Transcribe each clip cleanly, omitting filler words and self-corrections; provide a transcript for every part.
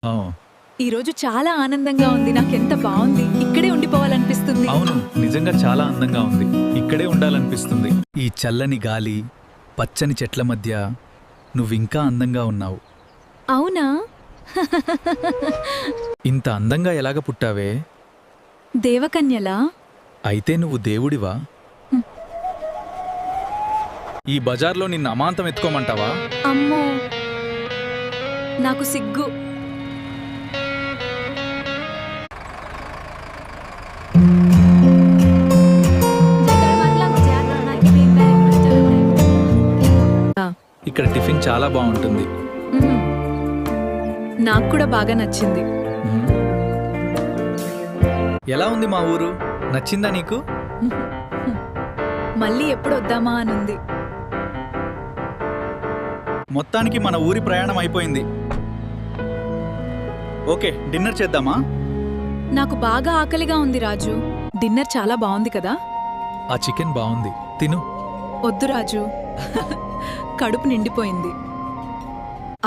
ఓ, ఈ రోజు చాలా ఆనందంగా ఉంది. నాకెంత బాగుంది. ఇక్కడే ఉండిపోవాలనిపిస్తుంది. అవును, నిజంగా చాలా అందంగా ఉంది. ఇక్కడే ఉండాలనిపిస్తుంది. ఈ చల్లని గాలి, పచ్చని చెట్ల మధ్య నువ్వింకా అందంగా ఉన్నావు. అవునా? ఇంత అందంగా ఎలాగ పుట్టావే? దేవకన్యలా? అయితే నువ్వు దేవుడివా? ఈ బజార్లో నిన్ను అమాంతం ఎత్తుకోమంటావా? అమ్మో, నాకు సిగ్గు. ఇక్కడ టిఫిన్ చాలా బాగుంటుంది. మ్మ్. నాకు కూడా బాగా నచ్చింది. ఎలా ఉంది మా ఊరు? నచ్చిందా నీకు? మళ్ళీ ఎప్పుడు వద్దామా అనుంది. మొత్తానికి మన ఊరి ప్రయాణం అయిపోయింది. ఓకే, డిన్నర్ చేద్దామా? నాకు బాగా ఆకలిగా ఉంది రాజు. డిన్నర్ చాలా బాగుంది కదా? ఆ చికెన్ బాగుంది, తిను. వద్దు రాజు, కడుపు నిండిపోయింది.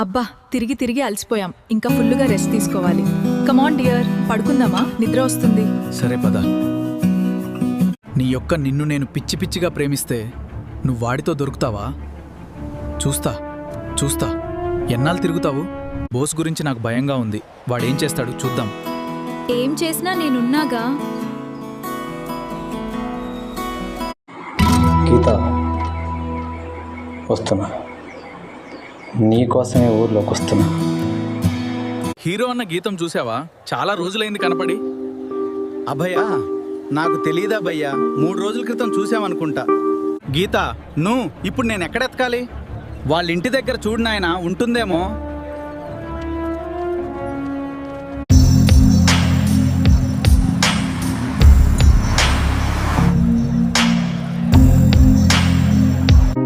అబ్బా, తిరిగి తిరిగి అలసిపోయాం. ఇంకా ఫుల్లుగా రెస్ట్ తీసుకోవాలి. కమాన్ డియర్, పడుకుందామా? నిద్ర వస్తుంది. సరే పద. నీ యొక్క నిన్ను నేను పిచ్చి పిచ్చిగా ప్రేమిస్తే నువ్వు వాడితో దొరుకుతావా? చూస్తా చూస్తా. ఎన్నాళ్ళు తిరుగుతావు? బోస్ గురించి నాకు భయంగా ఉంది. వాడేం చేస్తాడు చూద్దాం. ఏం చేసినా నేనున్నాగా. గీత, వస్తున్నా. నీకోసమే ఊర్లోకి వస్తున్నా. హీరో అన్న గీతం చూసావా? చాలా రోజులైంది కనపడి. అభయ, నాకు తెలీదా భయ్యా? 3 రోజుల క్రితం చూసామనుకుంటా. గీత, నువ్వు ఇప్పుడు నేను ఎక్కడెతకాలి? వాళ్ళ ఇంటి దగ్గర చూడు నాయనా, ఉంటుందేమో.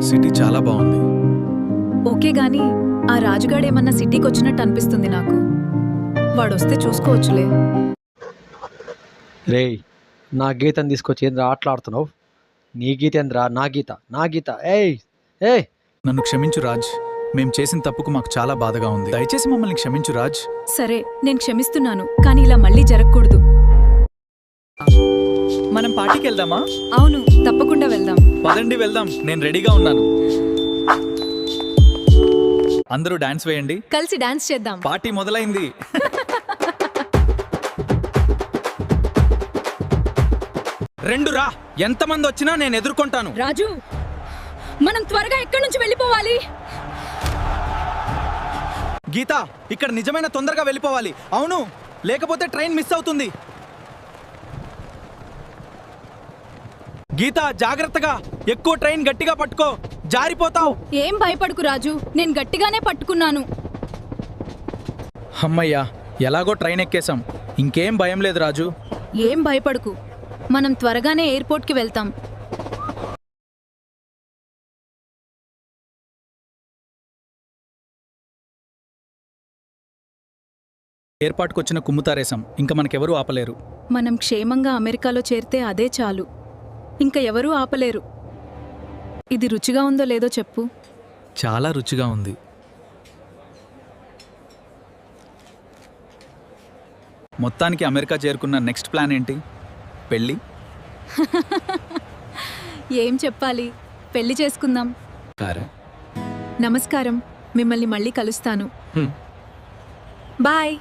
సిటీ చాలా బాగుంది. ఓకే గాని ఆ రాజుగాడేమన్నా సిటీకి వచ్చినట్టు అనిపిస్తుంది నాకు. వాడొస్తే చూసుకోవచ్చులే. రేయ్, నా గీతని తీసుకొచ్చి ఏంద్రా ఆటలాడుతున్నావు? నీ గీత ఏంద్రా? నా గీత, నా గీత. ఏయ్ ఏయ్, నన్ను క్షమించు రాజ్. మేం చేసిన తప్పుకు మాకు చాలా బాధగా ఉంది. దయచేసి మమ్మల్ని క్షమించు రాజ్. సరే, నేను క్షమిస్తున్నాను. కానీ ఇలా మళ్ళీ జరగకూడదు. మనం పార్టీకి వెళ్దామా? అవును, తప్పకుండా వెళ్దాం. పదండి వెళ్దాం, నేను రెడీగా ఉన్నాను. అందరూ డాన్స్ వేయండి. కలిసి డాన్స్ చేద్దాం. పార్టీ మొదలైంది. రెండు రా, ఎంతమంది వచ్చినా నేను ఎదుర్కొంటాను. రాజు, మనం త్వరగా ఎక్కడి నుంచి వెళ్ళిపోవాలి? గీత, ఇక్కడ నిజమైన తొందరగా వెళ్ళిపోవాలి. అవును, లేకపోతే ట్రైన్ మిస్ అవుతుంది. గీత, జాగ్రత్తగా. ఎక్కువ ట్రైన్ గట్టిగా పట్టుకో, జారిపోతావు. ఏం భయపడకు రాజు, నేను గట్టిగానే పట్టుకున్నాను. అమ్మయ్యా, ఎలాగో ట్రైన్ ఎక్కేశాం. ఇంకేం భయం లేదు రాజు. ఏం భయపడకు, మనం త్వరగానే ఎయిర్పోర్ట్కి వెళ్తాం. ఏర్పాటుకొచ్చిన కుమ్ముతారేశాం. ఇంకా మనకెవరూ ఆపలేరు. మనం క్షేమంగా అమెరికాలో చేరితే అదే చాలు. ఇంకా ఎవరూ ఆపలేరు. ఇది రుచిగా ఉందో లేదో చెప్పు. చాలా రుచిగా ఉంది. మొత్తానికి అమెరికా చేరుకున్న నెక్స్ట్ ప్లాన్ ఏంటి? పెళ్ళి. ఏం చెప్పాలి? పెళ్లి చేసుకుందాం. కారా. నమస్కారం, మిమ్మల్ని మళ్ళీ కలుస్తాను. బాయ్.